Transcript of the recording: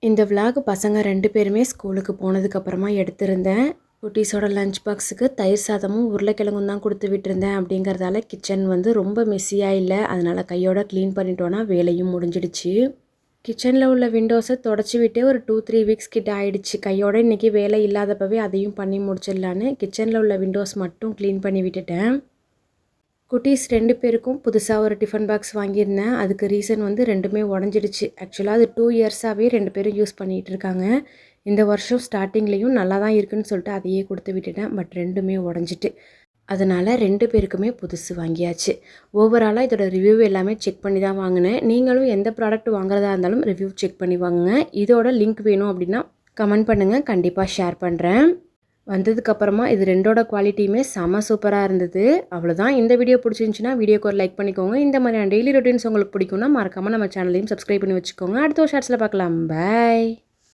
இந்த விலாக் பசங்க 2 பேருமே ஸ்கூலுக்கு போனதுக்கப்புறமா எடுத்திருந்தேன். குட்டீஸோட லஞ்ச் பாக்ஸுக்கு தயிர் சாதமும் உருளைக்கிழங்கும் தான் கொடுத்து விட்டுருந்தேன். அப்படிங்கிறதால கிச்சன் வந்து ரொம்ப மெஸ்ஸியாக இல்லை. அதனால் கையோட க்ளீன் பண்ணிட்டோன்னா வேலையும் முடிஞ்சிடுச்சு. கிச்சனில் உள்ள விண்டோஸை தொடச்சி விட்டே ஒரு 2-3 வீக்ஸ் கிட்ட ஆயிடுச்சு. கையோட இன்றைக்கி வேலை இல்லாதப்பவே அதையும் பண்ணி முடிச்சிடலான்னு கிச்சனில் உள்ள விண்டோஸ் மட்டும் க்ளீன் பண்ணி விட்டுட்டேன். குட்டீஸ் 2 பேருக்கும் புதுசாக ஒரு டிஃபன் பாக்ஸ் வாங்கியிருந்தேன். அதுக்கு ரீசன் வந்து 2மே உடஞ்சிடுச்சு. ஆக்சுவலாக அது 2 இயர்ஸாகவே 2 பேரும் யூஸ் பண்ணிகிட்டு இருக்காங்க. இந்த வருஷம் ஸ்டார்டிங்லேயும் நல்லா தான் இருக்குதுன்னு சொல்லிட்டு அதையே கொடுத்து விட்டுட்டேன். பட் 2மே உடஞ்சிட்டு. அதனால் 2 பேருக்குமே புதுசு வாங்கியாச்சு. ஓவராலாக இதோட ரிவ்யூ எல்லாமே செக் பண்ணி தான் வாங்கினேன். நீங்களும் எந்த ப்ராடக்ட் வாங்குறதா இருந்தாலும் ரிவ்யூ செக் பண்ணி வாங்குங்க. இதோட லிங்க் வேணும் அப்படின்னா கமெண்ட் பண்ணுங்கள், கண்டிப்பாக ஷேர் பண்ணுறேன். வந்ததுக்கப்புறமா இது 2ஓட குவாலிட்டியுமே செம சூப்பராக இருந்தது. அவ்வளோதான். இந்த வீடியோ பிடிச்சிருந்துச்சின்னா வீடியோக்கு ஒரு லைக் பண்ணிக்கோங்க. இந்த மாதிரியான டெய்லி ரொட்டீன்ஸ் உங்களுக்கு பிடிக்கும்னா மறக்காமல் நம்ம சேனலையும் சப்ஸ்கிரைப் பண்ணி வச்சுக்கோங்க. அடுத்த ஒரு ஷார்ட்ஸில் பார்க்கலாம். பை.